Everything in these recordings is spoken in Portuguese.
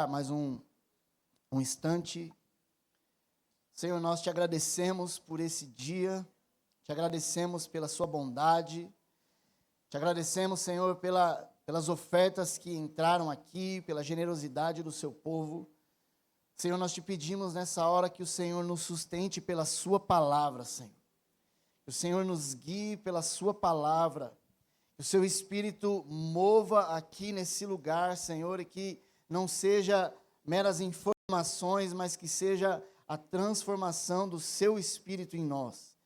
mais um instante. Senhor, nós te agradecemos por esse dia, te agradecemos pela sua bondade, te agradecemos, Senhor, pelas ofertas que entraram aqui, pela generosidade do seu povo. Senhor, nós te pedimos nessa hora que o Senhor nos sustente pela sua palavra, Senhor. Que o Senhor nos guie pela sua palavra, que o seu Espírito mova aqui nesse lugar, Senhor, e que não seja meras informações, mas que seja a transformação do seu Espírito em nós.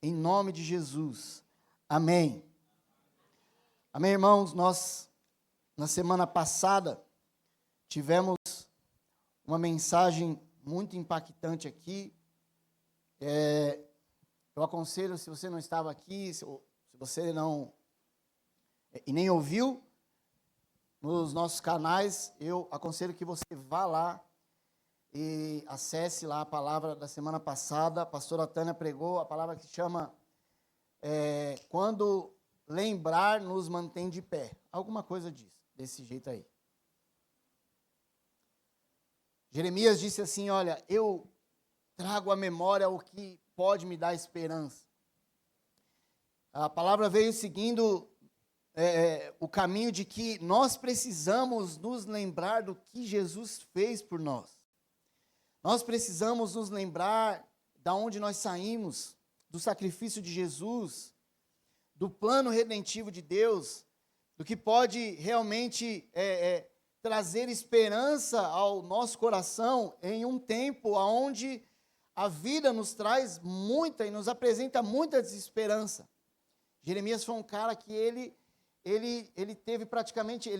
Em nome de Jesus. Amém. Amém, irmãos? Nós, na semana passada, tivemos uma mensagem muito impactante aqui. Eu aconselho, se você não estava aqui, se você não e nem ouviu nos nossos canais, eu aconselho que você vá lá e acesse lá a palavra da semana passada. A pastora Tânia pregou a palavra que chama Quando Lembrar nos Mantém de Pé. Alguma coisa disso, desse jeito aí. Jeremias disse assim, olha, eu trago à memória o que pode me dar esperança. A palavra veio seguindo o caminho de que nós precisamos nos lembrar do que Jesus fez por nós. Nós precisamos nos lembrar de onde nós saímos, do sacrifício de Jesus, do plano redentivo de Deus, do que pode realmente trazer esperança ao nosso coração em um tempo onde a vida nos traz muita e nos apresenta muita desesperança. Jeremias foi um cara que ele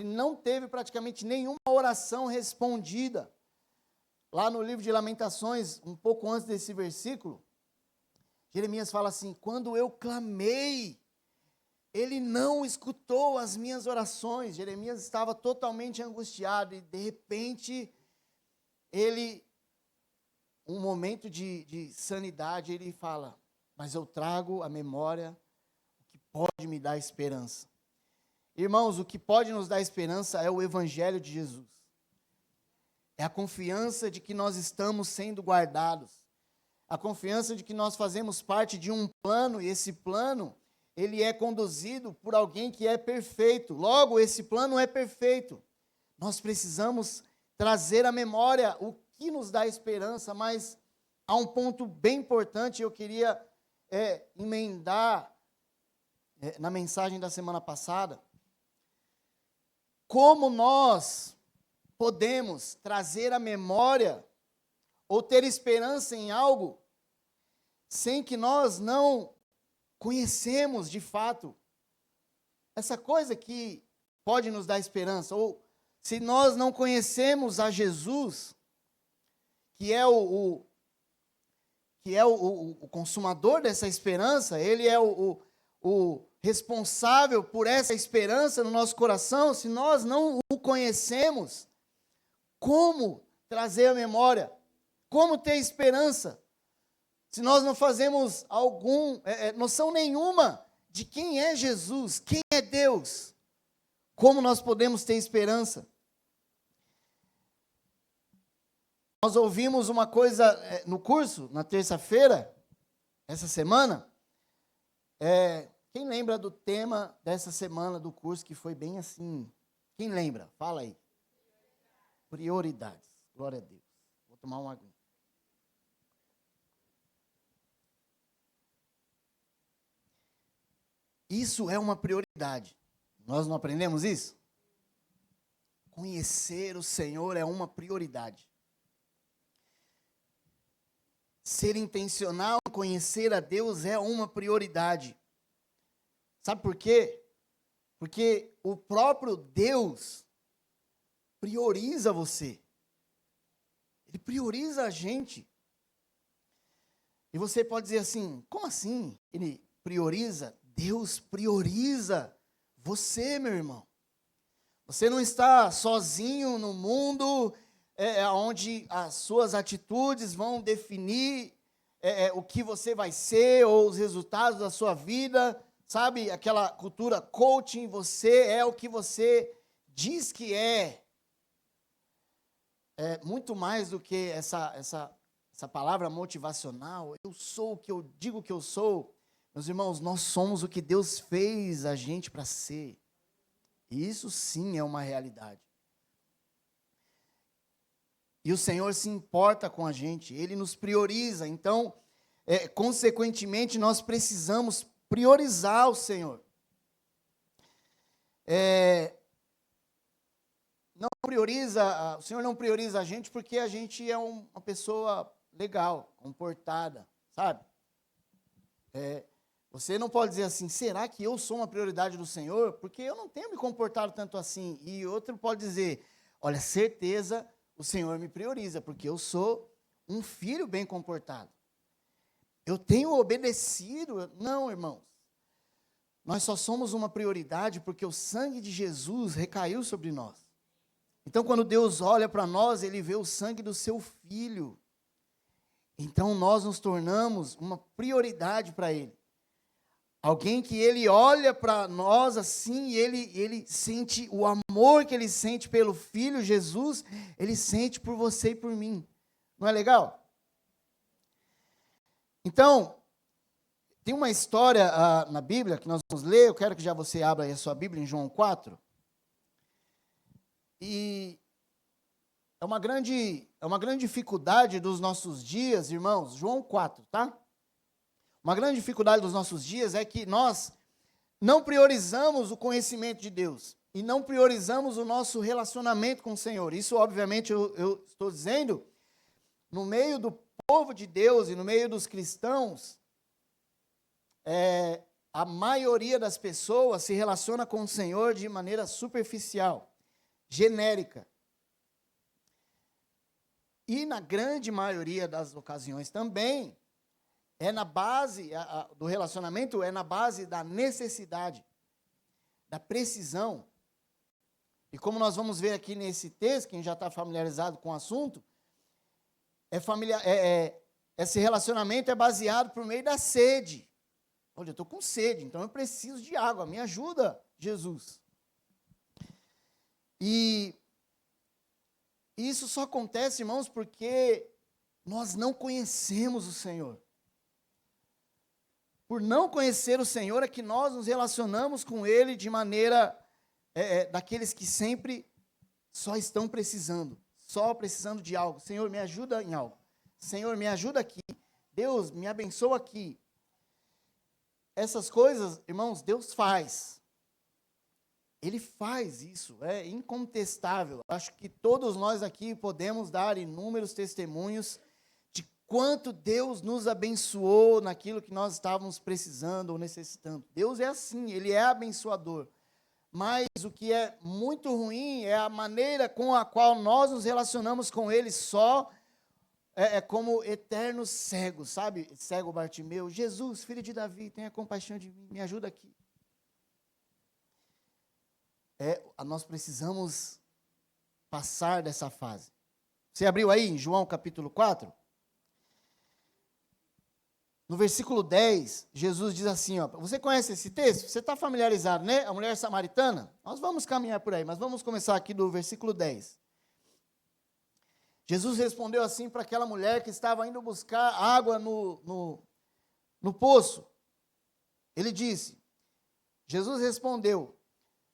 não teve praticamente nenhuma oração respondida. Lá no livro de Lamentações, um pouco antes desse versículo, Jeremias fala assim, quando eu clamei, ele não escutou as minhas orações. Jeremias estava totalmente angustiado e de repente, um momento de sanidade, ele fala, mas eu trago à memória o que pode me dar esperança. Irmãos, o que pode nos dar esperança é o Evangelho de Jesus. É a confiança de que nós estamos sendo guardados. A confiança de que nós fazemos parte de um plano, e esse plano, ele é conduzido por alguém que é perfeito. Logo, esse plano é perfeito. Nós precisamos trazer à memória o que nos dá esperança, mas há um ponto bem importante, eu queria emendar na mensagem da semana passada. Como nós podemos trazer à memória ou ter esperança em algo sem que nós não conhecemos de fato essa coisa que pode nos dar esperança, ou se nós não conhecemos a Jesus, que é o consumador dessa esperança, ele é o responsável por essa esperança no nosso coração. Se nós não o conhecemos, como trazer a memória? Como ter esperança? Se nós não fazemos noção nenhuma de quem é Jesus, quem é Deus, como nós podemos ter esperança? Nós ouvimos uma coisa no curso, na terça-feira, essa semana. Quem lembra do tema dessa semana do curso, que foi bem assim? Quem lembra? Fala aí. Prioridades. Glória a Deus. Vou tomar uma aguinha. Isso é uma prioridade. Nós não aprendemos isso? Conhecer o Senhor é uma prioridade. Ser intencional em conhecer a Deus é uma prioridade. Sabe por quê? Porque o próprio Deus prioriza você. Ele prioriza a gente. E você pode dizer assim, como assim? Ele prioriza? Deus prioriza você, meu irmão. Você não está sozinho no mundo, onde as suas atitudes vão definir o que você vai ser, ou os resultados da sua vida. Sabe, aquela cultura coaching, você é o que você diz que é. muito mais do que essa palavra motivacional. Eu sou o que eu digo que eu sou. Meus irmãos, nós somos o que Deus fez a gente para ser. E isso sim é uma realidade. E o Senhor se importa com a gente, Ele nos prioriza. Então, consequentemente, nós precisamos priorizar o Senhor. O Senhor não prioriza a gente porque a gente é uma pessoa legal, comportada, sabe? Você não pode dizer assim, será que eu sou uma prioridade do Senhor? Porque eu não tenho me comportado tanto assim. E outro pode dizer, olha, certeza, o Senhor me prioriza, porque eu sou um filho bem comportado. Eu tenho obedecido. Não, irmãos. Nós só somos uma prioridade porque o sangue de Jesus recaiu sobre nós. Então, quando Deus olha para nós, Ele vê o sangue do seu Filho. Então, nós nos tornamos uma prioridade para Ele. Alguém que Ele olha para nós assim, e ele sente o amor que Ele sente pelo Filho Jesus, Ele sente por você e por mim. Não é legal? Então, tem uma história na Bíblia que nós vamos ler, eu quero que já você abra aí a sua Bíblia em João 4. E é uma grande dificuldade dos nossos dias, irmãos, João 4, tá? Uma grande dificuldade dos nossos dias é que nós não priorizamos o conhecimento de Deus e não priorizamos o nosso relacionamento com o Senhor. Isso, obviamente, eu estou dizendo, no meio do povo de Deus e no meio dos cristãos, a maioria das pessoas se relaciona com o Senhor de maneira superficial, genérica. E na grande maioria das ocasiões também, na base do relacionamento, na base da necessidade, da precisão. E como nós vamos ver aqui nesse texto, quem já está familiarizado com o assunto, esse relacionamento é baseado por meio da sede. Olha, eu estou com sede, então eu preciso de água, me ajuda, Jesus. E isso só acontece, irmãos, porque nós não conhecemos o Senhor. Por não conhecer o Senhor é que nós nos relacionamos com Ele de maneira daqueles que sempre só estão precisando de algo. Senhor, me ajuda em algo. Senhor, me ajuda aqui. Deus, me abençoa aqui. Essas coisas, irmãos, Deus faz. Ele faz isso, é incontestável. Acho que todos nós aqui podemos dar inúmeros testemunhos de quanto Deus nos abençoou naquilo que nós estávamos precisando ou necessitando. Deus é assim, Ele é abençoador. Mas o que é muito ruim é a maneira com a qual nós nos relacionamos com Ele só como eternos cegos, sabe? Cego Bartimeu, Jesus, filho de Davi, tenha compaixão de mim, me ajuda aqui. Nós precisamos passar dessa fase. Você abriu aí em João capítulo 4? No versículo 10, Jesus diz assim, você conhece esse texto? Você está familiarizado, né? A mulher samaritana? Nós vamos caminhar por aí, mas vamos começar aqui do versículo 10. Jesus respondeu assim para aquela mulher que estava indo buscar água no poço. Ele disse, Jesus respondeu,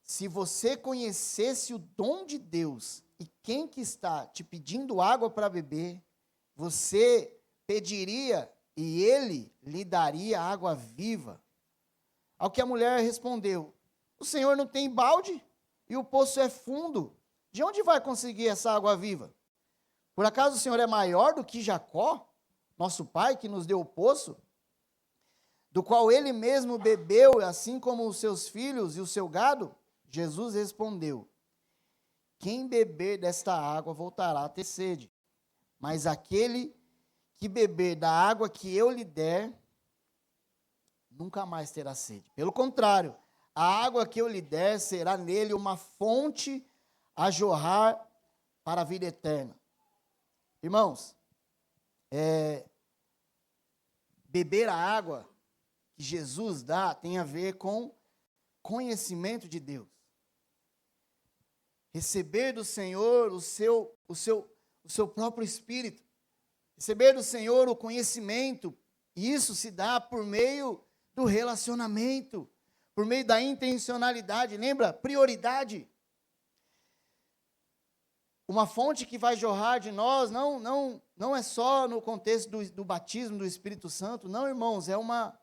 se você conhecesse o dom de Deus e quem que está te pedindo água para beber, você pediria e ele lhe daria água viva. Ao que a mulher respondeu, o Senhor não tem balde e o poço é fundo. De onde vai conseguir essa água viva? Por acaso o Senhor é maior do que Jacó, nosso pai, que nos deu o poço, do qual ele mesmo bebeu, assim como os seus filhos e o seu gado? Jesus respondeu, quem beber desta água voltará a ter sede, mas aquele que beber da água que eu lhe der, nunca mais terá sede. Pelo contrário, a água que eu lhe der será nele uma fonte a jorrar para a vida eterna. Irmãos, beber a água que Jesus dá tem a ver com conhecimento de Deus. Receber do Senhor o o seu próprio espírito. Receber do Senhor o conhecimento, e isso se dá por meio do relacionamento, por meio da intencionalidade. Lembra? Prioridade. Uma fonte que vai jorrar de nós não é só no contexto do batismo do Espírito Santo. Não, irmãos, é uma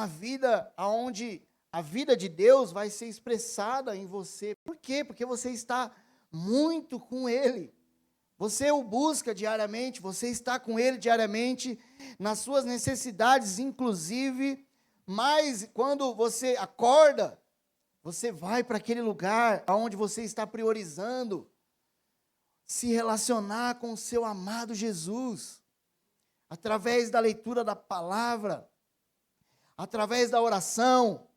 vida onde a vida de Deus vai ser expressada em você. Por quê? Porque você está muito com Ele. Você o busca diariamente, você está com Ele diariamente, nas suas necessidades, inclusive. Mas quando você acorda, você vai para aquele lugar onde você está priorizando se relacionar com o seu amado Jesus, através da leitura da palavra, através da oração.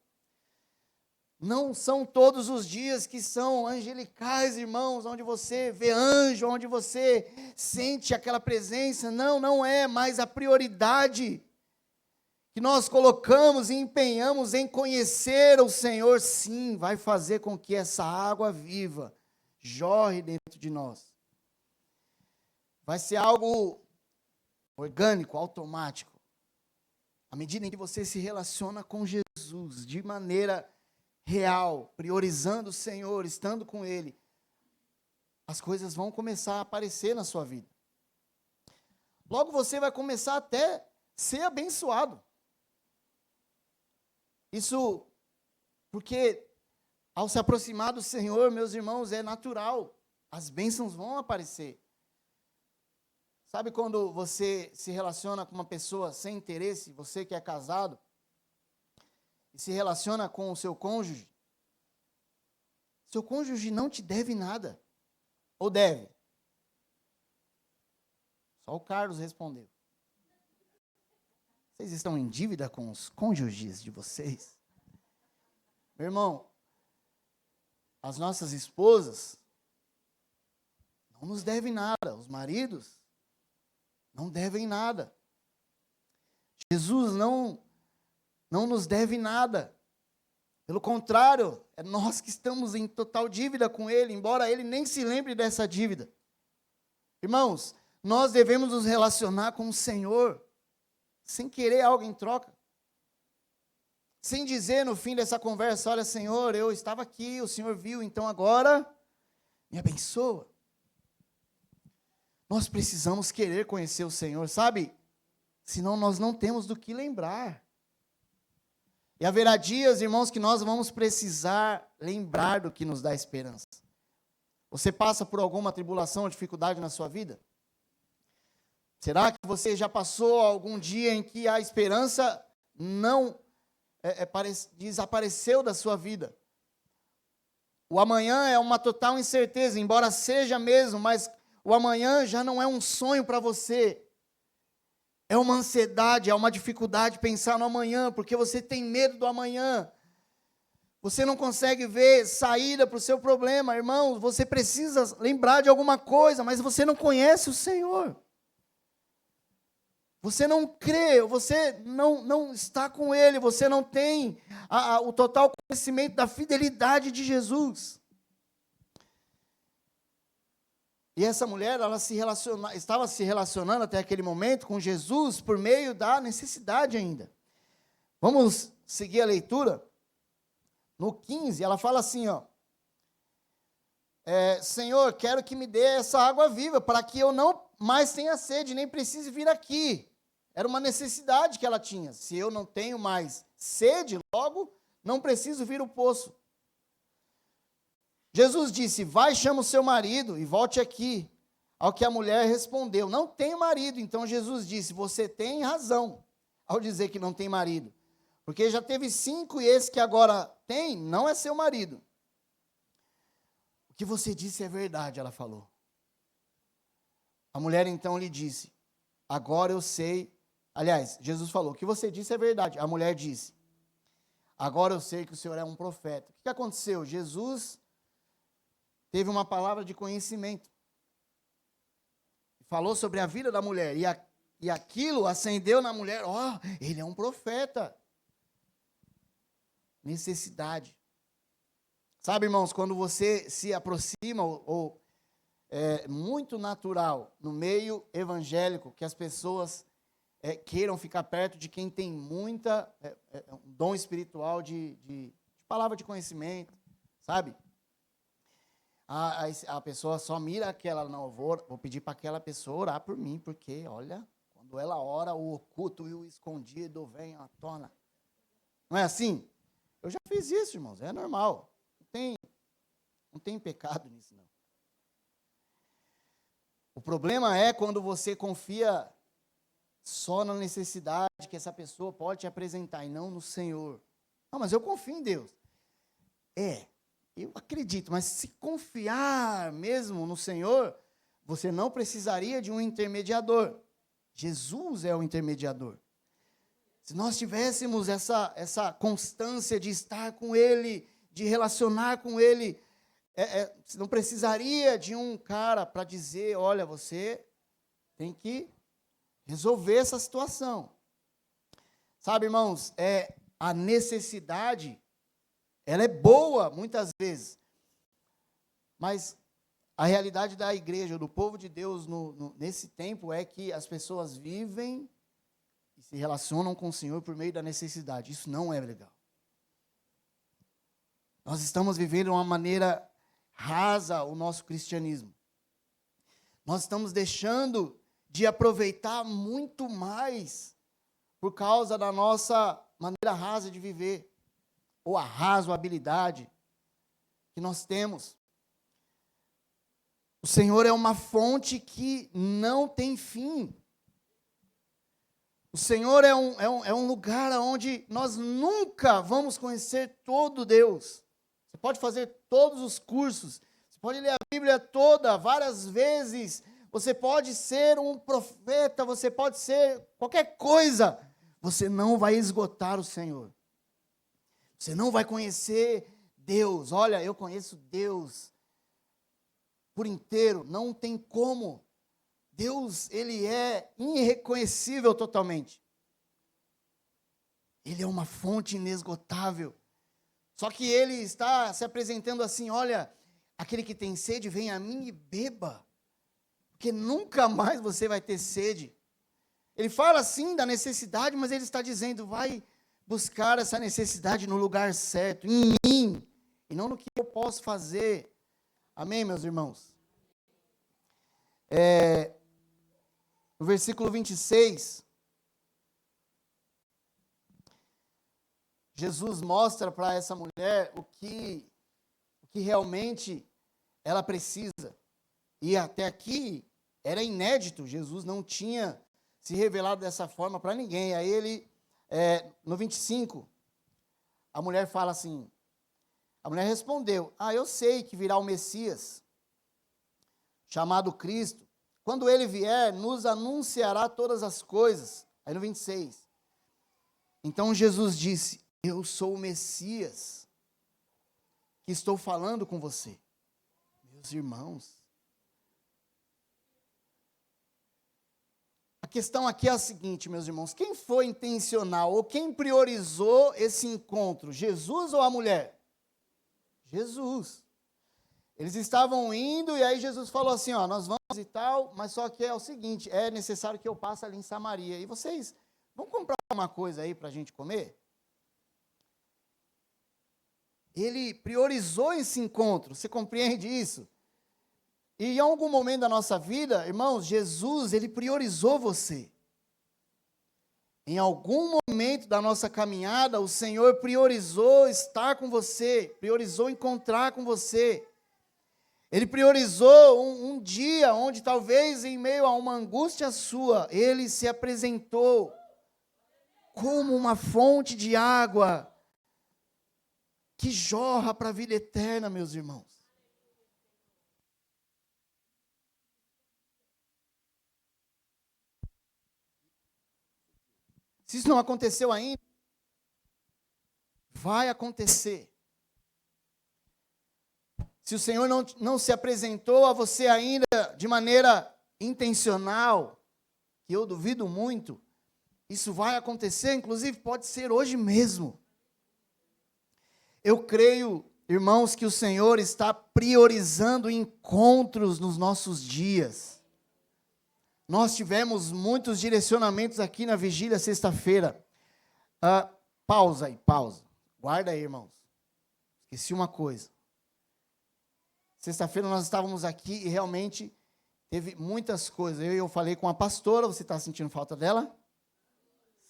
Não são todos os dias que são angelicais, irmãos, onde você vê anjo, onde você sente aquela presença. Não é, mas a prioridade que nós colocamos e empenhamos em conhecer o Senhor, sim, vai fazer com que essa água viva jorre dentro de nós. Vai ser algo orgânico, automático. À medida em que você se relaciona com Jesus de maneira real, priorizando o Senhor, estando com Ele, as coisas vão começar a aparecer na sua vida. Logo você vai começar até a ser abençoado. Isso porque ao se aproximar do Senhor, meus irmãos, é natural. As bênçãos vão aparecer. Sabe quando você se relaciona com uma pessoa sem interesse, você que é casado, e se relaciona com o seu cônjuge não te deve nada. Ou deve? Só o Carlos respondeu. Vocês estão em dívida com os cônjuges de vocês? Meu irmão, as nossas esposas não nos devem nada. Os maridos não devem nada. Jesus não nos deve nada. Pelo contrário, é nós que estamos em total dívida com Ele, embora Ele nem se lembre dessa dívida. Irmãos, nós devemos nos relacionar com o Senhor, sem querer algo em troca. Sem dizer no fim dessa conversa, olha, Senhor, eu estava aqui, o Senhor viu, então agora me abençoa. Nós precisamos querer conhecer o Senhor, sabe? Senão nós não temos do que lembrar. E haverá dias, irmãos, que nós vamos precisar lembrar do que nos dá esperança. Você passa por alguma tribulação ou dificuldade na sua vida? Será que você já passou algum dia em que a esperança não desapareceu da sua vida? O amanhã é uma total incerteza, embora seja mesmo, mas o amanhã já não é um sonho para você. É uma ansiedade, é uma dificuldade pensar no amanhã, porque você tem medo do amanhã. Você não consegue ver saída para o seu problema, irmão. Você precisa lembrar de alguma coisa, mas você não conhece o Senhor. Você não crê, você não está com Ele, você não tem o total conhecimento da fidelidade de Jesus. E essa mulher, ela estava se relacionando até aquele momento com Jesus por meio da necessidade ainda. Vamos seguir a leitura? No 15, ela fala assim, ó. Senhor, quero que me dê essa água viva, para que eu não mais tenha sede, nem precise vir aqui. Era uma necessidade que ela tinha. Se eu não tenho mais sede, logo, não preciso vir ao poço. Jesus disse, vai, chama o seu marido e volte aqui. Ao que a mulher respondeu, não tenho marido. Então Jesus disse, você tem razão ao dizer que não tem marido. Porque já teve 5 e esse que agora tem, não é seu marido. O que você disse é verdade, ela falou. A mulher então lhe disse, agora eu sei. Aliás, Jesus falou, o que você disse é verdade. A mulher disse, agora eu sei que o Senhor é um profeta. O que aconteceu? Jesus teve uma palavra de conhecimento. Falou sobre a vida da mulher. E aquilo acendeu na mulher. Ele é um profeta. Necessidade. Sabe, irmãos, quando você se aproxima ou muito natural no meio evangélico que as pessoas queiram ficar perto de quem tem muita um dom espiritual de palavra de conhecimento, sabe? A pessoa só mira aquela, não, vou pedir para aquela pessoa orar por mim, porque, olha, quando ela ora, o oculto e o escondido vem à tona. Não é assim? Eu já fiz isso, irmãos, é normal. Não tem pecado nisso, não. O problema é quando você confia só na necessidade que essa pessoa pode te apresentar e não no Senhor. Não, mas eu confio em Deus. Eu acredito, mas se confiar mesmo no Senhor, você não precisaria de um intermediador. Jesus é o intermediador. Se nós tivéssemos essa constância de estar com Ele, de relacionar com Ele, você não precisaria de um cara para dizer, olha, você tem que resolver essa situação. Sabe, irmãos, a necessidade, ela é boa muitas vezes, mas a realidade da igreja, do povo de Deus nesse tempo é que as pessoas vivem e se relacionam com o Senhor por meio da necessidade. Isso não é legal. Nós estamos vivendo de uma maneira rasa o nosso cristianismo. Nós estamos deixando de aproveitar muito mais por causa da nossa maneira rasa de viver, ou a razoabilidade que nós temos. O Senhor é uma fonte que não tem fim. O Senhor é um lugar onde nós nunca vamos conhecer todo Deus. Você pode fazer todos os cursos, você pode ler a Bíblia toda, várias vezes, você pode ser um profeta, você pode ser qualquer coisa, você não vai esgotar o Senhor. Você não vai conhecer Deus. Olha, eu conheço Deus por inteiro, não tem como. Deus, Ele é irreconhecível totalmente. Ele é uma fonte inesgotável. Só que Ele está se apresentando assim, olha, aquele que tem sede, vem a mim e beba, porque nunca mais você vai ter sede. Ele fala assim da necessidade, mas Ele está dizendo, vai buscar essa necessidade no lugar certo, em mim, e não no que eu posso fazer. Amém, meus irmãos? No versículo 26, Jesus mostra para essa mulher o que realmente ela precisa. E até aqui era inédito, Jesus não tinha se revelado dessa forma para ninguém. Aí ele, no 25, a mulher fala assim, a mulher respondeu, eu sei que virá o Messias, chamado Cristo. Quando ele vier, nos anunciará todas as coisas. Aí no 26. Então Jesus disse, eu sou o Messias, que estou falando com você. Meus irmãos, a questão aqui é a seguinte, meus irmãos, quem foi intencional ou quem priorizou esse encontro, Jesus ou a mulher? Jesus. Eles estavam indo e aí Jesus falou assim, nós vamos e tal, mas só que é o seguinte, é necessário que eu passe ali em Samaria. E vocês vão comprar uma coisa aí para a gente comer? Ele priorizou esse encontro, você compreende isso? E em algum momento da nossa vida, irmãos, Jesus, Ele priorizou você. Em algum momento da nossa caminhada, o Senhor priorizou estar com você, priorizou encontrar com você. Ele priorizou um dia onde talvez em meio a uma angústia sua, Ele se apresentou como uma fonte de água que jorra para a vida eterna, meus irmãos. Se isso não aconteceu ainda, vai acontecer. Se o Senhor não se apresentou a você ainda de maneira intencional, que eu duvido muito, isso vai acontecer, inclusive pode ser hoje mesmo. Eu creio Irmãos, que o Senhor está priorizando encontros nos nossos dias. Nós tivemos muitos direcionamentos aqui na vigília sexta-feira. Pausa aí, pausa. Guarda aí, irmãos. Esqueci uma coisa. Sexta-feira nós estávamos aqui e realmente teve muitas coisas. Eu falei com a pastora, você está sentindo falta dela?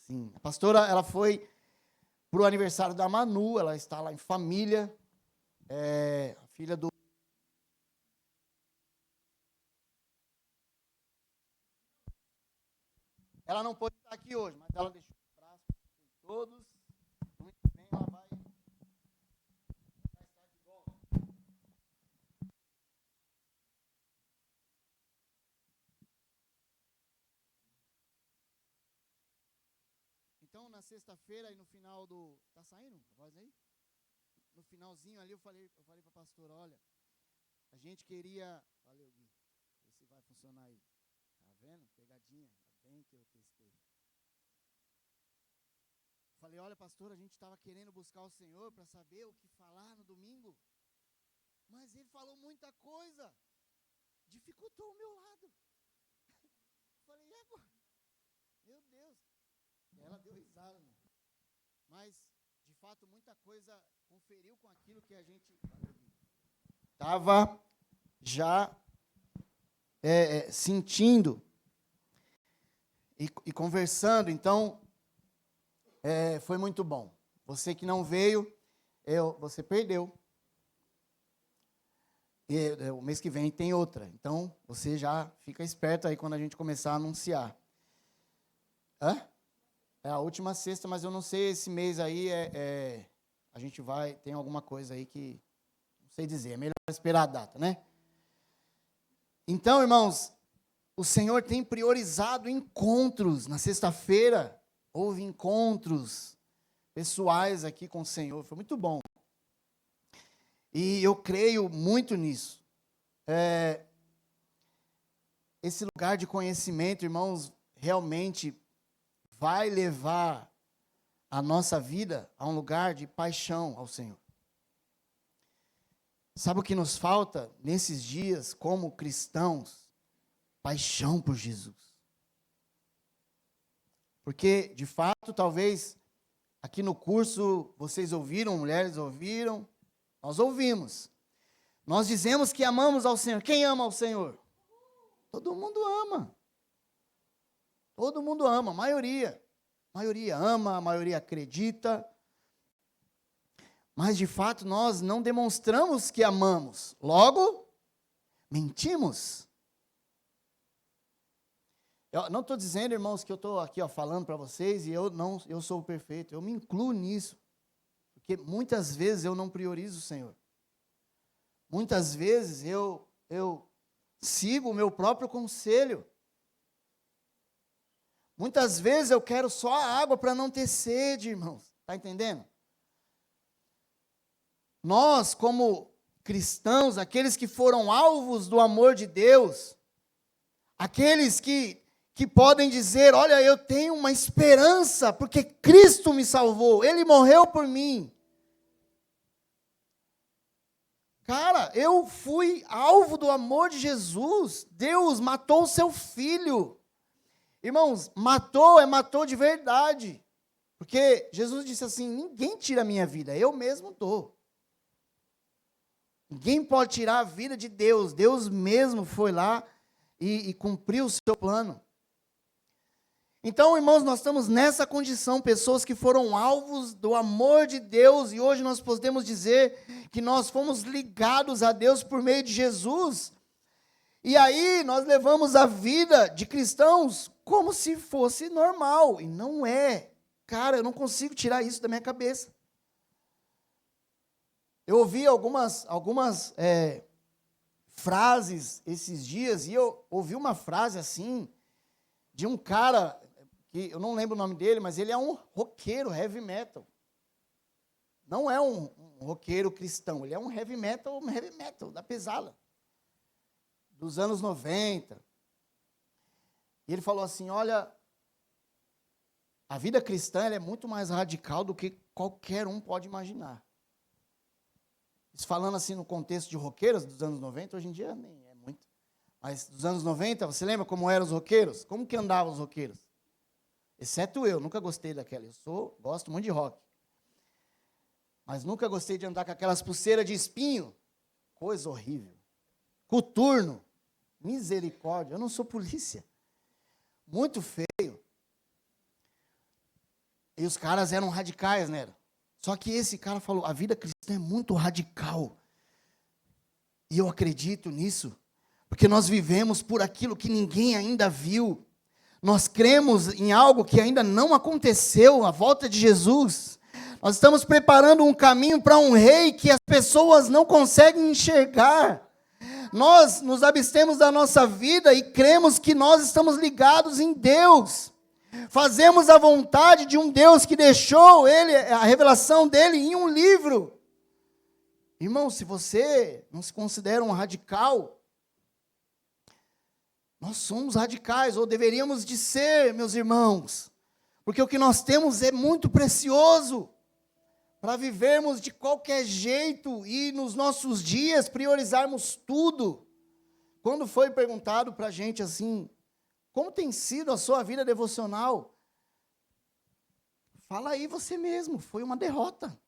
Sim. A pastora, ela foi para o aniversário da Manu, ela está lá em família. A filha do... Ela não pôde estar aqui hoje, mas ela deixou um abraço para todos. Muito bem, ela vai estar de volta. Então, na sexta-feira e no final do... Tá saindo a voz aí? No finalzinho ali eu falei para a pastora, olha, a gente queria... Valeu, Gui. Vê se vai funcionar aí. Tá vendo? Pegadinha. Ainda bem que eu testei. Falei, olha, pastora, a gente estava querendo buscar o Senhor para saber o que falar no domingo. Mas ele falou muita coisa. Dificultou o meu lado. Falei, meu Deus. Ela deu risada. Né? Mas, de fato, muita coisa conferiu com aquilo que a gente estava já sentindo e conversando. Então, foi muito bom. Você que não veio, você perdeu. O mês que vem tem outra. Então, você já fica esperto aí quando a gente começar a anunciar. É a última sexta, mas eu não sei, esse mês aí a gente tem alguma coisa aí que não sei dizer, é melhor esperar a data, né? Então, irmãos, o Senhor tem priorizado encontros. Na sexta-feira, houve encontros pessoais aqui com o Senhor, foi muito bom. E eu creio muito nisso. Esse lugar de conhecimento, irmãos, realmente vai levar a nossa vida a um lugar de paixão ao Senhor. Sabe o que nos falta nesses dias, como cristãos? Paixão por Jesus. Porque, de fato, talvez aqui no curso vocês ouviram, mulheres ouviram, nós ouvimos. Nós dizemos que amamos ao Senhor. Quem ama ao Senhor? Todo mundo ama. Todo mundo ama, a maioria. A maioria ama, a maioria acredita. Mas, de fato, nós não demonstramos que amamos. Logo, mentimos. Eu não estou dizendo, irmãos, que eu estou aqui falando para vocês e eu sou perfeito. Eu me incluo nisso. Porque muitas vezes eu não priorizo o Senhor. Muitas vezes eu sigo o meu próprio conselho. Muitas vezes eu quero só a água para não ter sede, irmãos. Está entendendo? Nós, como cristãos, aqueles que foram alvos do amor de Deus, aqueles que podem dizer, olha, eu tenho uma esperança, porque Cristo me salvou, Ele morreu por mim. Cara, eu fui alvo do amor de Jesus. Deus matou o seu filho. Irmãos, matou de verdade. Porque Jesus disse assim, ninguém tira a minha vida, eu mesmo dou. Ninguém pode tirar a vida de Deus. Deus mesmo foi lá e cumpriu o seu plano. Então, irmãos, nós estamos nessa condição, pessoas que foram alvos do amor de Deus, e hoje nós podemos dizer que nós fomos ligados a Deus por meio de Jesus. E aí nós levamos a vida de cristãos como se fosse normal, e não é. Cara, eu não consigo tirar isso da minha cabeça. Eu ouvi algumas frases esses dias, e eu ouvi uma frase assim, de um cara, que eu não lembro o nome dele, mas ele é um roqueiro, heavy metal. Não é um roqueiro cristão, ele é um heavy metal da pesada, dos anos 90. E ele falou assim, olha, a vida cristã ela é muito mais radical do que qualquer um pode imaginar. Isso falando assim no contexto de roqueiros dos anos 90, hoje em dia nem é muito. Mas dos anos 90, você lembra como eram os roqueiros? Como que andavam os roqueiros? Exceto eu, nunca gostei daquela. Gosto muito de rock. Mas nunca gostei de andar com aquelas pulseiras de espinho. Coisa horrível. Coturno. Misericórdia. Eu não sou polícia. Muito feio. E os caras eram radicais, né? Só que esse cara falou, a vida cristã é muito radical. E eu acredito nisso. Porque nós vivemos por aquilo que ninguém ainda viu. Nós cremos em algo que ainda não aconteceu, a volta de Jesus. Nós estamos preparando um caminho para um rei que as pessoas não conseguem enxergar. Nós nos abstemos da nossa vida e cremos que nós estamos ligados em Deus. Fazemos a vontade de um Deus que deixou a revelação dele em um livro. Irmão, se você não se considera um radical, nós somos radicais, ou deveríamos de ser, meus irmãos. Porque o que nós temos é muito precioso. Para vivermos de qualquer jeito e nos nossos dias priorizarmos tudo. Quando foi perguntado para a gente assim, como tem sido a sua vida devocional? Fala aí você mesmo, foi uma derrota.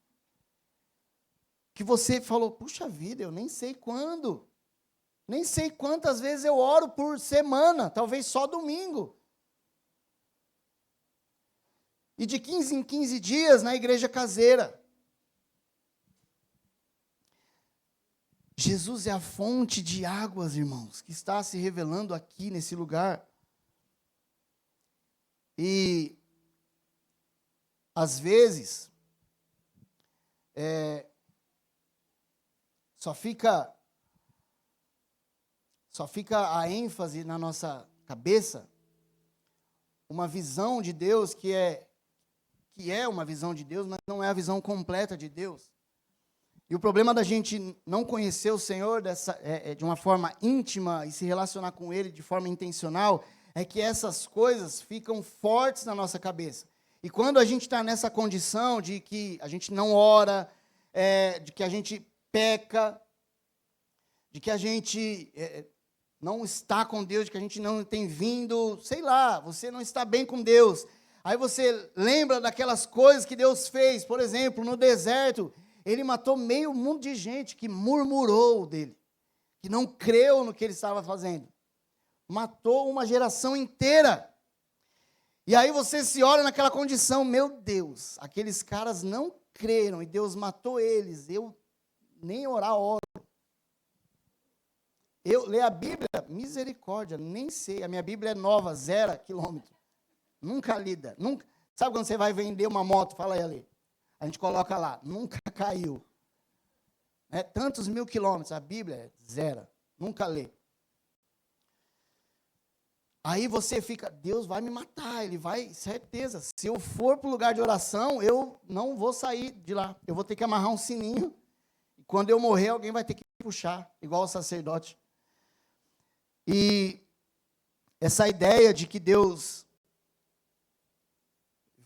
Que você falou, puxa vida, eu nem sei quando. Nem sei quantas vezes eu oro por semana, talvez só domingo. E de 15 em 15 dias na igreja caseira. Jesus é a fonte de águas, irmãos, que está se revelando aqui nesse lugar. E, às vezes, só fica a ênfase na nossa cabeça, uma visão de Deus que é uma visão de Deus, mas não é a visão completa de Deus. E o problema da gente não conhecer o Senhor de uma forma íntima e se relacionar com Ele de forma intencional, é que essas coisas ficam fortes na nossa cabeça. E quando a gente está nessa condição de que a gente não ora, de que a gente peca, de que a gente não está com Deus, de que a gente não tem vindo, sei lá, você não está bem com Deus. Aí você lembra daquelas coisas que Deus fez, por exemplo, no deserto. Ele matou meio mundo de gente que murmurou dele, que não creu no que ele estava fazendo. Matou uma geração inteira. E aí você se olha naquela condição, meu Deus, aqueles caras não creram e Deus matou eles. Eu nem orar oro. Eu leio a Bíblia, misericórdia, nem sei. A minha Bíblia é nova, 0 quilômetro. Nunca lida. Nunca. Sabe quando você vai vender uma moto? Fala aí, Ali. A gente coloca lá, nunca caiu. Tantos mil quilômetros, a Bíblia é 0, nunca lê. Aí você fica, Deus vai me matar, Ele vai, certeza. Se eu for para o lugar de oração, eu não vou sair de lá. Eu vou ter que amarrar um sininho. E quando eu morrer, alguém vai ter que puxar, igual o sacerdote. E essa ideia de que Deus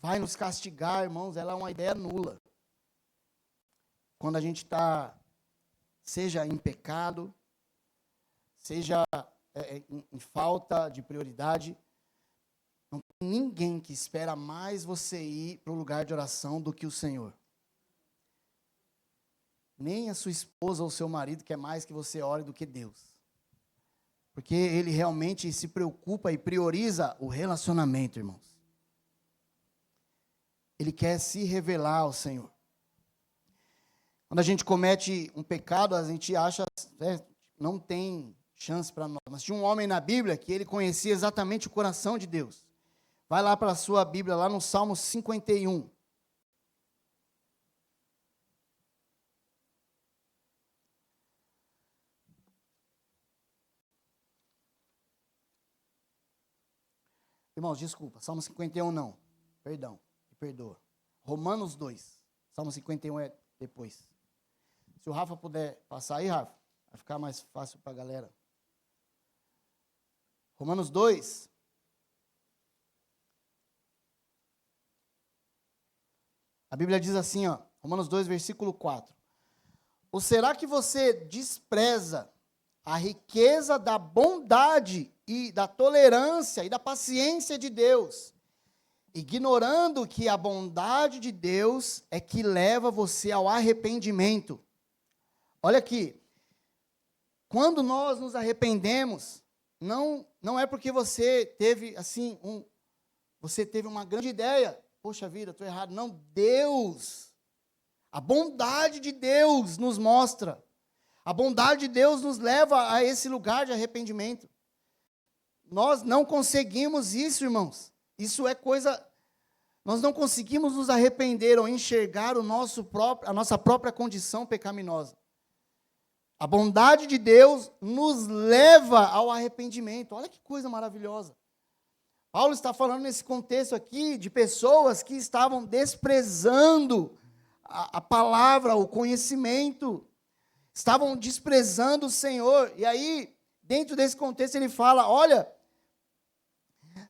vai nos castigar, irmãos, ela é uma ideia nula. Quando a gente está, seja em pecado, seja em falta de prioridade, não tem ninguém que espera mais você ir para o lugar de oração do que o Senhor. Nem a sua esposa ou o seu marido quer mais que você ore do que Deus. Porque Ele realmente se preocupa e prioriza o relacionamento, irmãos. Ele quer se revelar ao Senhor. Quando a gente comete um pecado, a gente acha, não tem chance para nós. Mas tinha um homem na Bíblia que ele conhecia exatamente o coração de Deus. Vai lá para a sua Bíblia, lá no Salmo 51. Irmãos, desculpa, Salmo 51 não. Perdão, me perdoa. Romanos 2. Salmo 51 é depois. Se o Rafa puder passar aí, Rafa, vai ficar mais fácil para a galera. Romanos 2. A Bíblia diz assim, Romanos 2, versículo 4. Ou será que você despreza a riqueza da bondade e da tolerância e da paciência de Deus, ignorando que a bondade de Deus é que leva você ao arrependimento? Olha aqui, quando nós nos arrependemos, não é porque você teve assim você teve uma grande ideia, poxa vida, estou errado. Não, Deus, a bondade de Deus nos mostra. A bondade de Deus nos leva a esse lugar de arrependimento. Nós não conseguimos isso, irmãos. Isso é coisa... Nós não conseguimos nos arrepender ou enxergar a nossa própria condição pecaminosa. A bondade de Deus nos leva ao arrependimento. Olha que coisa maravilhosa. Paulo está falando nesse contexto aqui de pessoas que estavam desprezando a palavra, o conhecimento, estavam desprezando o Senhor. E aí, dentro desse contexto, ele fala, olha,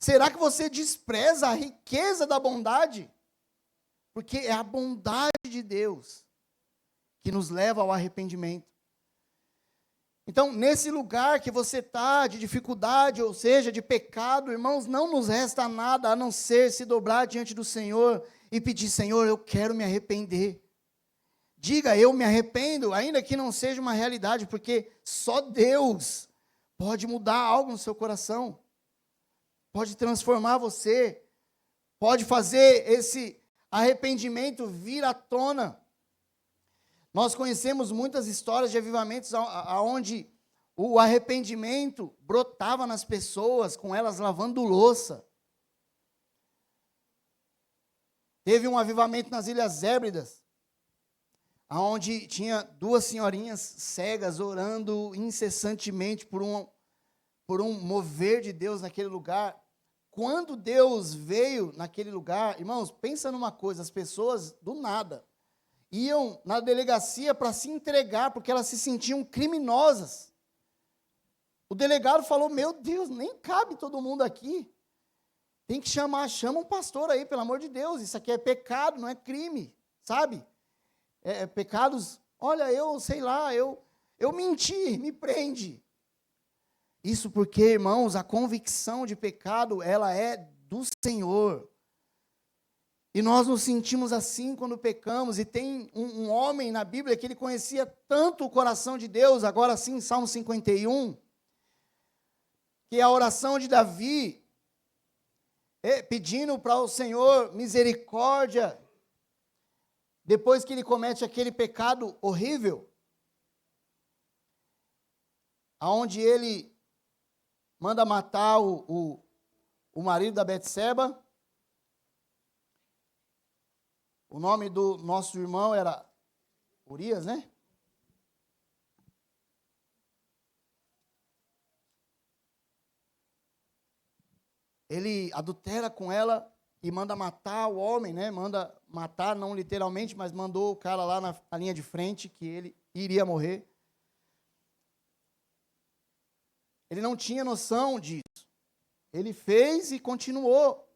será que você despreza a riqueza da bondade? Porque é a bondade de Deus que nos leva ao arrependimento. Então, nesse lugar que você está, de dificuldade, ou seja, de pecado, irmãos, não nos resta nada a não ser se dobrar diante do Senhor e pedir, Senhor, eu quero me arrepender. Diga, eu me arrependo, ainda que não seja uma realidade, porque só Deus pode mudar algo no seu coração, pode transformar você, pode fazer esse arrependimento vir à tona. Nós conhecemos muitas histórias de avivamentos onde o arrependimento brotava nas pessoas, com elas lavando louça. Teve um avivamento nas Ilhas Hébridas, onde tinha duas senhorinhas cegas orando incessantemente por um mover de Deus naquele lugar. Quando Deus veio naquele lugar, irmãos, pensa numa coisa, as pessoas do nada iam na delegacia para se entregar, porque elas se sentiam criminosas. O delegado falou, meu Deus, nem cabe todo mundo aqui. Tem que chama um pastor aí, pelo amor de Deus, isso aqui é pecado, não é crime, sabe? Pecados, olha, eu menti, me prende. Isso porque, irmãos, a convicção de pecado, ela é do Senhor. E nós nos sentimos assim quando pecamos, e tem um homem na Bíblia que ele conhecia tanto o coração de Deus, agora sim, Salmo 51, que é a oração de Davi, pedindo para o Senhor misericórdia, depois que ele comete aquele pecado horrível, aonde ele manda matar o marido da Betseba. O nome do nosso irmão era Urias, né? Ele adultera com ela e manda matar o homem, né? Manda matar, não literalmente, mas mandou o cara lá na linha de frente, que ele iria morrer. Ele não tinha noção disso. Ele fez e continuou.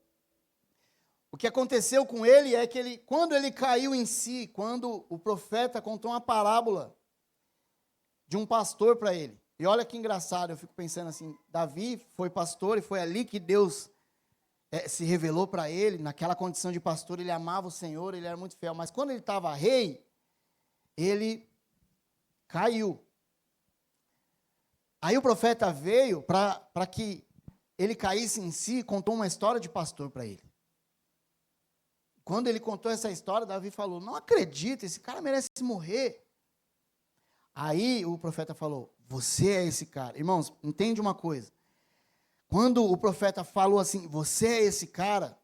O que aconteceu com ele é que quando ele caiu em si, quando o profeta contou uma parábola de um pastor para ele. E olha que engraçado, eu fico pensando assim, Davi foi pastor e foi ali que Deus se revelou para ele, naquela condição de pastor, ele amava o Senhor, ele era muito fiel. Mas quando ele estava rei, ele caiu. Aí o profeta veio para que ele caísse em si e contou uma história de pastor para ele. Quando ele contou essa história, Davi falou, não acredito, esse cara merece morrer. Aí o profeta falou, você é esse cara. Irmãos, entende uma coisa. Quando o profeta falou assim, você é esse cara,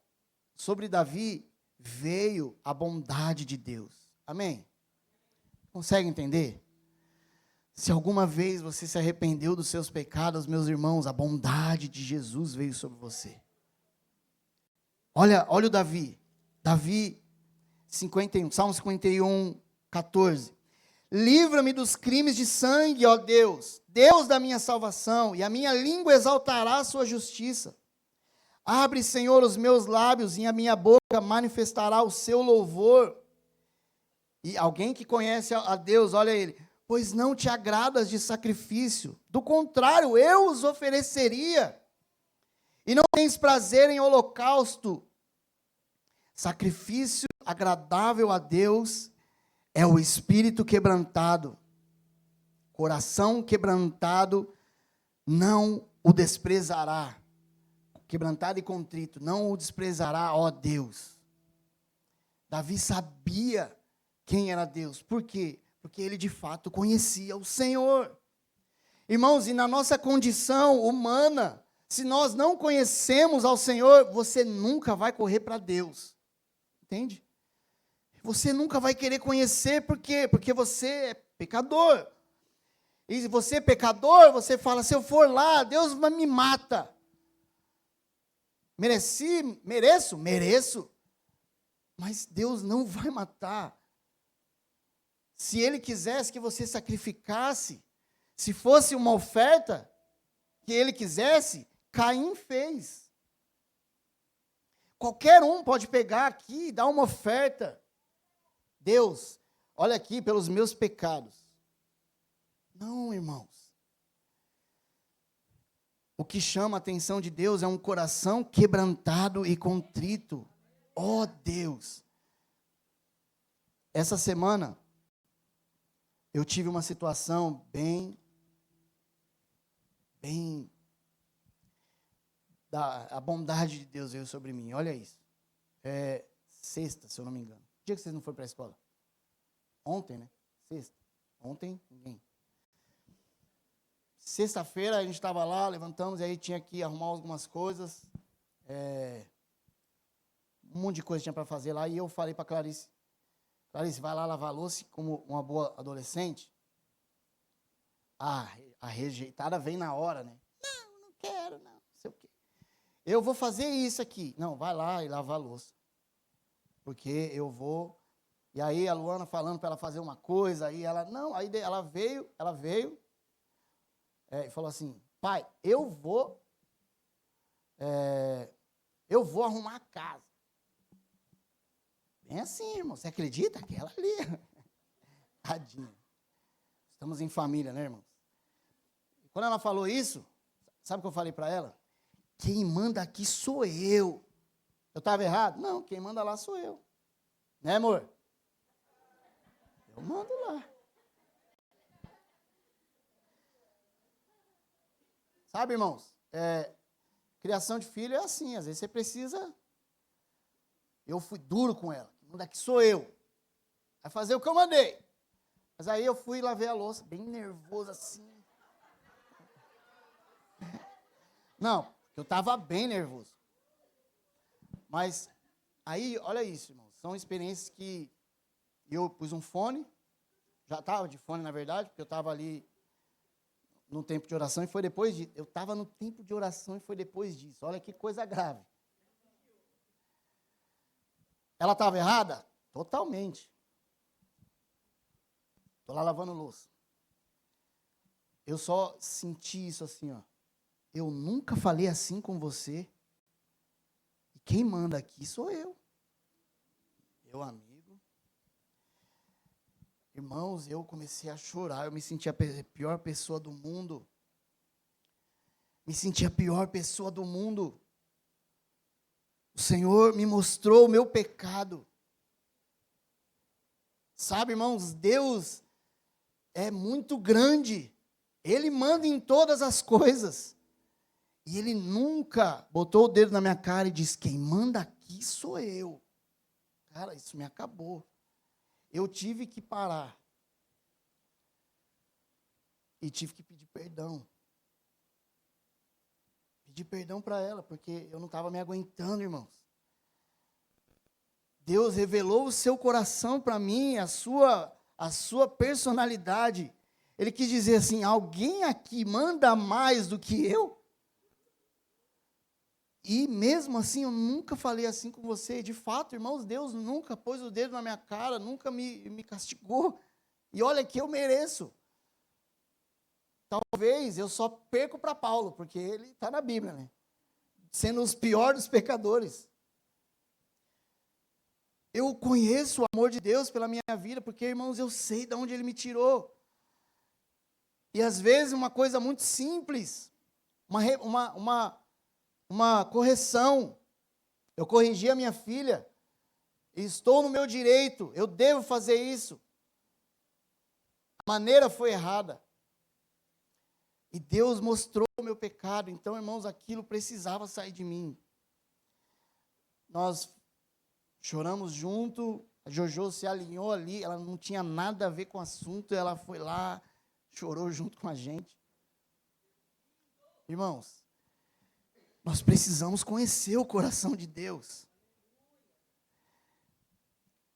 sobre Davi veio a bondade de Deus. Amém? Consegue entender? Se alguma vez você se arrependeu dos seus pecados, meus irmãos, a bondade de Jesus veio sobre você. Olha o Davi. Davi, 51, Salmo 51, 14. Livra-me dos crimes de sangue, ó Deus, Deus da minha salvação, e a minha língua exaltará a sua justiça. Abre, Senhor, os meus lábios, e a minha boca manifestará o seu louvor. E alguém que conhece a Deus, olha ele, pois não te agradas de sacrifício, do contrário, eu os ofereceria. E não tens prazer em holocausto. Sacrifício agradável a Deus é o espírito quebrantado. Coração quebrantado não o desprezará. Quebrantado e contrito, não o desprezará, ó Deus. Davi sabia quem era Deus. Por quê? Porque ele de fato conhecia o Senhor. Irmãos, e na nossa condição humana, se nós não conhecemos ao Senhor, você nunca vai correr para Deus. Entende? Você nunca vai querer conhecer, por quê? Porque você é pecador. E se você é pecador, você fala, se eu for lá, Deus me mata. Mereço? Mereço. Mas Deus não vai matar. Se Ele quisesse que você sacrificasse, se fosse uma oferta que Ele quisesse, Caim fez. Qualquer um pode pegar aqui e dar uma oferta. Deus, olha aqui pelos meus pecados. Não, irmãos. O que chama a atenção de Deus é um coração quebrantado e contrito. Ó Deus. Essa semana, eu tive uma situação bem a bondade de Deus veio sobre mim. Olha isso. Sexta, se eu não me engano. Que dia que vocês não foram para a escola? Ontem, né? Sexta. Ontem, ninguém. Sexta-feira a gente estava lá, levantamos, e aí tinha que arrumar algumas coisas. Um monte de coisa tinha para fazer lá, e eu falei para Clarice, vai lá lavar a louça, como uma boa adolescente. A rejeitada vem na hora, né? Não quero, não sei o quê. Eu vou fazer isso aqui. Não, vai lá e lava a louça. Porque eu vou. E aí a Luana falando para ela fazer uma coisa, aí ela, não, aí ela veio, e falou assim, pai, eu vou arrumar a casa. Bem assim, irmão, você acredita que ela ali? Tadinha. Estamos em família, né, irmãos? Quando ela falou isso, sabe o que eu falei para ela? Quem manda aqui sou eu. Eu estava errado? Não, quem manda lá sou eu. Né, amor? Eu mando lá. Sabe, irmãos? Criação de filho é assim, às vezes você precisa. Eu fui duro com ela. Quem manda aqui sou eu. Vai fazer o que eu mandei. Mas aí eu fui e lavei a louça, bem nervoso assim. Não, eu estava bem nervoso. Mas aí, olha isso, irmãos. São experiências que eu pus um fone. Já estava de fone, na verdade, porque eu estava ali no tempo de oração e foi depois disso. Eu estava no tempo de oração e foi depois disso. Olha que coisa grave. Ela estava errada? Totalmente. Estou lá lavando louça. Eu só senti isso assim, ó. Eu nunca falei assim com você. E quem manda aqui sou eu. Meu amigo. Irmãos, eu comecei a chorar. Eu me senti a pior pessoa do mundo. Me senti a pior pessoa do mundo. O Senhor me mostrou o meu pecado. Sabe, irmãos, Deus é muito grande. Ele manda em todas as coisas. E Ele nunca botou o dedo na minha cara e disse, quem manda aqui sou eu. Cara, isso me acabou. Eu tive que parar. E tive que pedir perdão. Pedir perdão para ela, porque eu não estava me aguentando, irmãos. Deus revelou o seu coração para mim, a sua personalidade. Ele quis dizer assim, alguém aqui manda mais do que eu? E mesmo assim, eu nunca falei assim com você. De fato, irmãos, Deus nunca pôs o dedo na minha cara, nunca me castigou. E olha que eu mereço. Talvez eu só perco para Paulo, porque ele está na Bíblia, né? Sendo os piores dos pecadores. Eu conheço o amor de Deus pela minha vida, porque, irmãos, eu sei de onde Ele me tirou. E às vezes uma coisa muito simples, uma correção. Eu corrigi a minha filha, e estou no meu direito, eu devo fazer isso. A maneira foi errada. E Deus mostrou o meu pecado, então, irmãos, aquilo precisava sair de mim. Nós choramos junto, a Jojo se alinhou ali, ela não tinha nada a ver com o assunto, ela foi lá, chorou junto com a gente. Irmãos, nós precisamos conhecer o coração de Deus.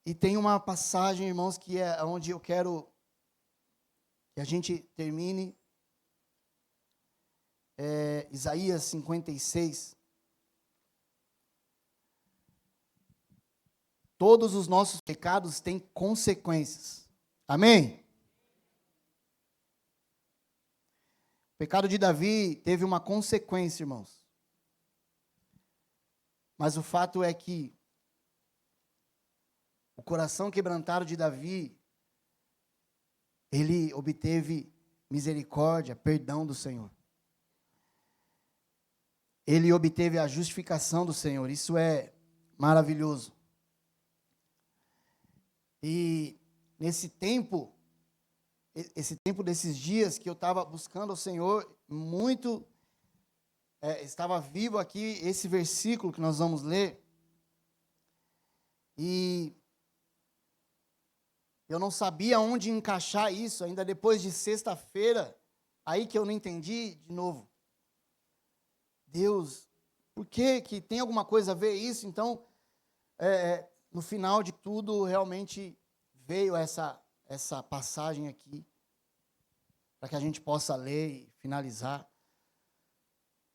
E tem uma passagem, irmãos, que é onde eu quero que a gente termine. Isaías 56. Todos os nossos pecados têm consequências. Amém? O pecado de Davi teve uma consequência, irmãos. Mas o fato é que o coração quebrantado de Davi, ele obteve misericórdia, perdão do Senhor. Ele obteve a justificação do Senhor. Isso é maravilhoso. E nesse tempo, esse tempo desses dias que eu estava buscando o Senhor, estava vivo aqui esse versículo que nós vamos ler. E eu não sabia onde encaixar isso, ainda depois de sexta-feira, aí que eu não entendi de novo. Deus, por que tem alguma coisa a ver isso? Então, no final de tudo, realmente veio essa passagem aqui, para que a gente possa ler e finalizar.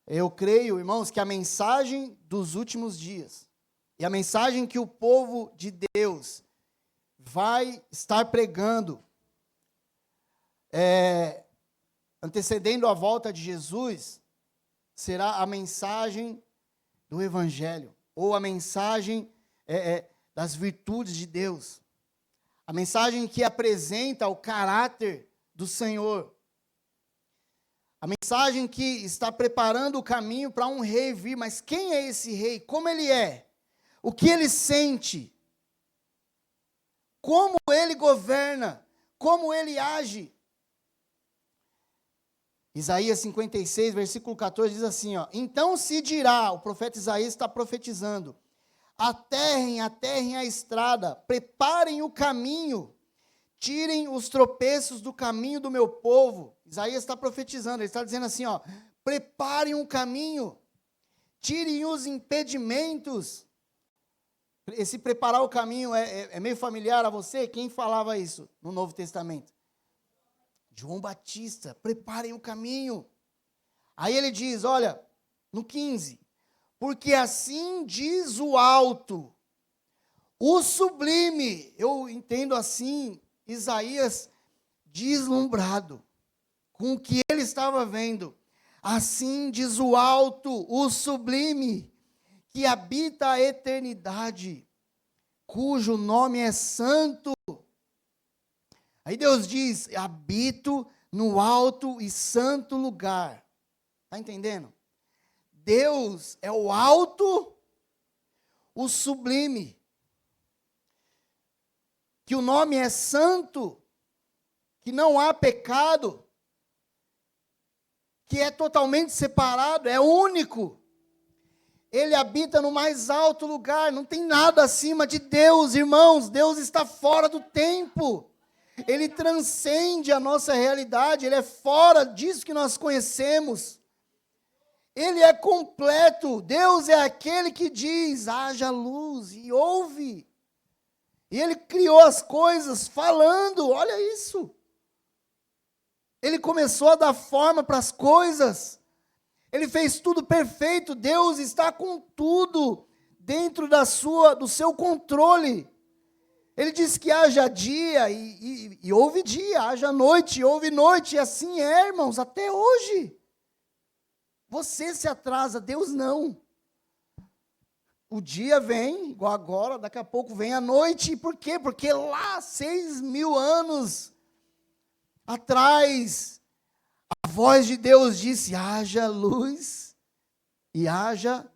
Eu creio, irmãos, que a mensagem dos últimos dias, e a mensagem que o povo de Deus vai estar pregando, antecedendo a volta de Jesus, será a mensagem do Evangelho, ou a mensagem das virtudes de Deus. A mensagem que apresenta o caráter do Senhor. A mensagem que está preparando o caminho para um rei vir. Mas quem é esse rei? Como ele é? O que ele sente? Como ele governa? Como ele age? Isaías 56, versículo 14, diz assim, ó: então se dirá, o profeta Isaías está profetizando, aterrem a estrada, preparem o caminho, tirem os tropeços do caminho do meu povo. Isaías está profetizando, ele está dizendo assim, ó: preparem um caminho, tirem os impedimentos. Esse preparar o caminho é meio familiar a você? Quem falava isso no Novo Testamento? João Batista, preparem o caminho. Aí ele diz, olha, no 15, porque assim diz o alto, o sublime, eu entendo assim, Isaías deslumbrado com o que ele estava vendo. Assim diz o alto, o sublime, que habita a eternidade, cujo nome é santo. Aí Deus diz, habito no alto e santo lugar. Está entendendo? Deus é o alto, o sublime, que o nome é santo, que não há pecado, que é totalmente separado, é único. Ele habita no mais alto lugar, não tem nada acima de Deus, irmãos. Deus está fora do tempo. Ele transcende a nossa realidade, ele é fora disso que nós conhecemos. Ele é completo. Deus é aquele que diz, haja luz, e ouve. E ele criou as coisas falando, olha isso. Ele começou a dar forma para as coisas. Ele fez tudo perfeito. Deus está com tudo dentro do seu controle. Ele diz que haja dia e houve dia, haja noite e houve noite, e assim é, irmãos, até hoje. Você se atrasa, Deus não. o dia vem, igual agora, daqui a pouco vem a noite. Por quê? Porque lá, 6.000 anos atrás, a voz de Deus disse: haja luz e haja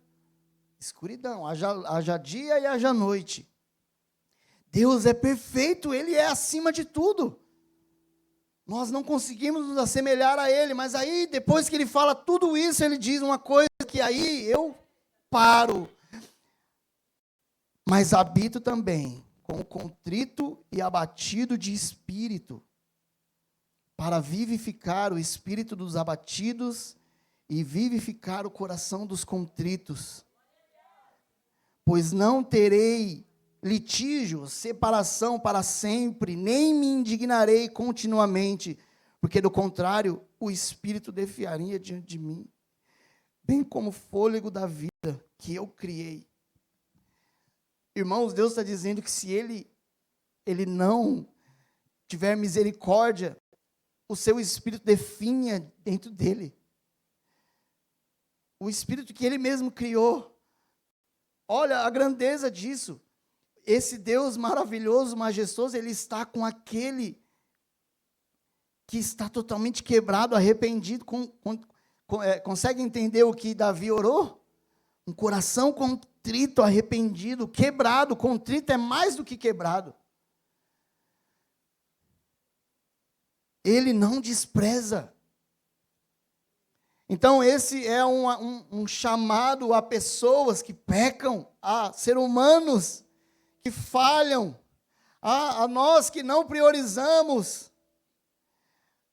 escuridão, haja dia e haja noite. Deus é perfeito, Ele é acima de tudo. Nós não conseguimos nos assemelhar a Ele, mas aí, depois que Ele fala tudo isso, Ele diz uma coisa que aí eu paro. Mas habito também com o contrito e abatido de espírito, para vivificar o espírito dos abatidos e vivificar o coração dos contritos. Pois não terei litígio, separação para sempre, nem me indignarei continuamente, porque do contrário, o Espírito defiaria diante de mim, bem como o fôlego da vida que eu criei. Irmãos, Deus está dizendo que se Ele não tiver misericórdia, o seu Espírito definha dentro dele. O Espírito que Ele mesmo criou. Olha a grandeza disso. Esse Deus maravilhoso, majestoso, Ele está com aquele que está totalmente quebrado, arrependido. Consegue entender o que Davi orou? Um coração contrito, arrependido, quebrado. Contrito é mais do que quebrado. Ele não despreza. Então esse é um chamado a pessoas que pecam, a seres humanos que falham, a nós que não priorizamos,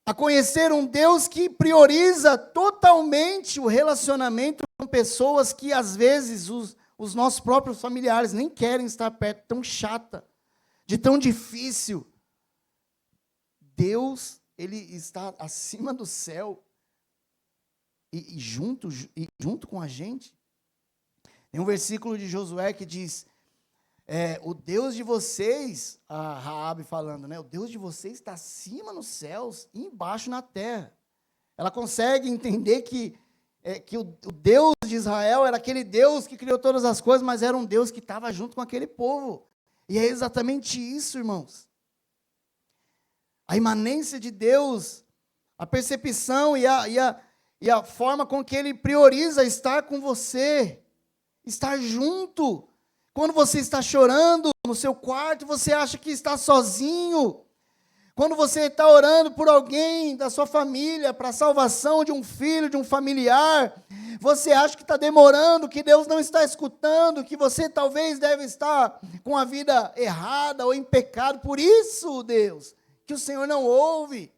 a conhecer um Deus que prioriza totalmente o relacionamento com pessoas que às vezes os nossos próprios familiares nem querem estar perto, tão chata, de tão difícil. Deus, Ele está acima do céu e junto com a gente. Tem um versículo de Josué que diz: o Deus de vocês, a Raabe falando, né? O Deus de vocês está acima nos céus e embaixo na terra. Ela consegue entender que o Deus de Israel era aquele Deus que criou todas as coisas, mas era um Deus que estava junto com aquele povo. E é exatamente isso, irmãos. A imanência de Deus, a percepção e a forma com que Ele prioriza estar com você, estar junto. Quando você está chorando no seu quarto, você acha que está sozinho. Quando você está orando por alguém da sua família, para a salvação de um filho, de um familiar, você acha que está demorando, que Deus não está escutando, que você talvez deve estar com a vida errada ou em pecado. Por isso, Deus, que o Senhor não ouve.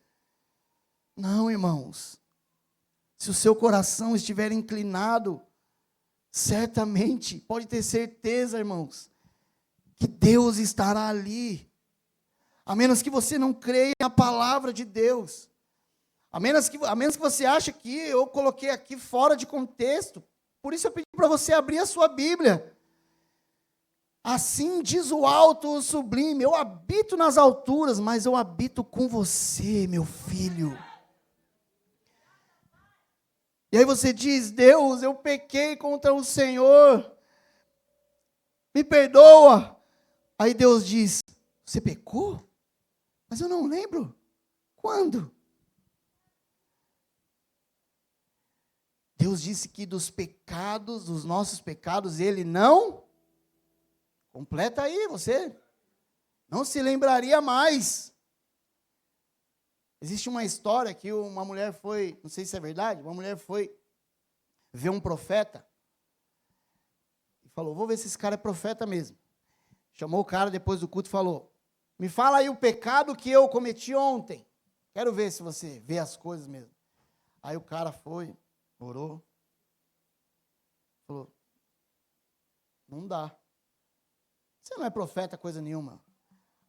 Não, irmãos. Se o seu coração estiver inclinado, certamente, pode ter certeza, irmãos, que Deus estará ali. A menos que você não creia na palavra de Deus. A menos que você ache que eu coloquei aqui fora de contexto. Por isso eu pedi para você abrir a sua Bíblia. Assim diz o alto, o sublime: eu habito nas alturas, mas eu habito com você, meu filho. E aí você diz: Deus, eu pequei contra o Senhor, me perdoa. Aí Deus diz: você pecou? Mas eu não lembro. Quando? Deus disse que dos pecados, dos nossos pecados, Ele não... Completa aí, você não se lembraria mais. Existe uma história que uma mulher foi, não sei se é verdade, uma mulher foi ver um profeta e falou: vou ver se esse cara é profeta mesmo. Chamou o cara depois do culto e falou: me fala aí o pecado que eu cometi ontem. Quero ver se você vê as coisas mesmo. Aí o cara foi, orou, falou: não dá. Você não é profeta coisa nenhuma.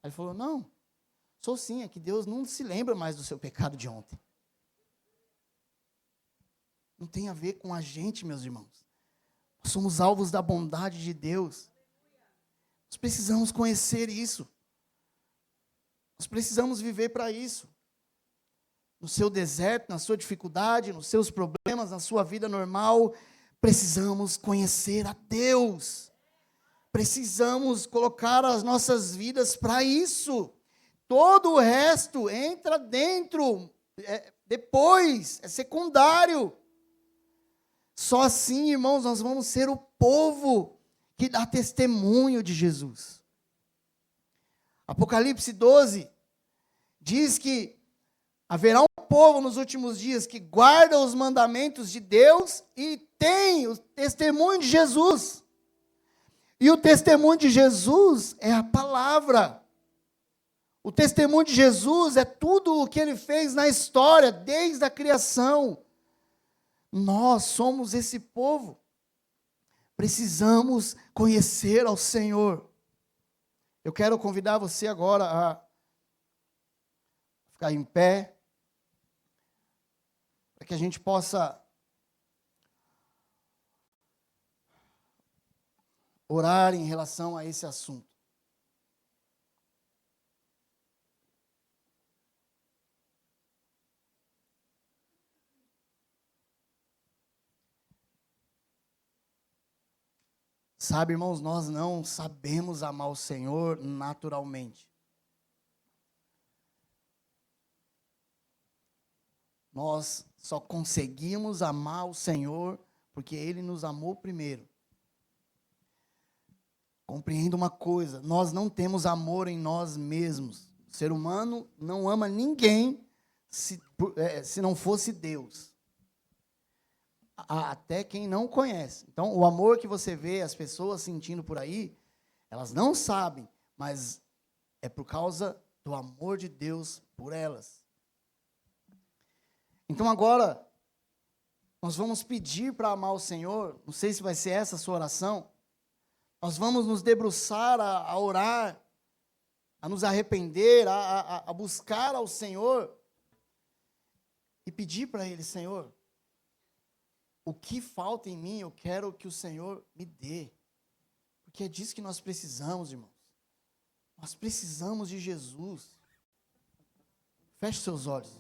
Aí ele falou: não, sou sim, é que Deus não se lembra mais do seu pecado de ontem. Não tem a ver com a gente, meus irmãos. Nós somos alvos da bondade de Deus. Nós precisamos conhecer isso. Nós precisamos viver para isso. No seu deserto, na sua dificuldade, nos seus problemas, na sua vida normal, precisamos conhecer a Deus. precisamos colocar as nossas vidas para isso. Todo o resto entra dentro, depois, é secundário. Só assim, irmãos, nós vamos ser o povo que dá testemunho de Jesus. Apocalipse 12 diz que haverá um povo nos últimos dias que guarda os mandamentos de Deus e tem o testemunho de Jesus. E o testemunho de Jesus é a palavra. O testemunho de Jesus é tudo o que ele fez na história, desde a criação. Nós somos esse povo. Precisamos conhecer ao Senhor. Eu quero convidar você agora a ficar em pé, para que a gente possa orar em relação a esse assunto. Sabe, irmãos, nós não sabemos amar o Senhor naturalmente. Nós só conseguimos amar o Senhor porque Ele nos amou primeiro. Compreenda uma coisa, nós não temos amor em nós mesmos. O ser humano não ama ninguém se não fosse Deus. Até quem não conhece. Então, o amor que você vê as pessoas sentindo por aí, elas não sabem, mas é por causa do amor de Deus por elas. Então, agora, nós vamos pedir para amar o Senhor, não sei se vai ser essa a sua oração, nós vamos nos debruçar a orar, a nos arrepender, a buscar ao Senhor e pedir para Ele, Senhor, o que falta em mim, eu quero que o Senhor me dê. Porque é disso que nós precisamos, irmãos. Nós precisamos de Jesus. Feche seus olhos.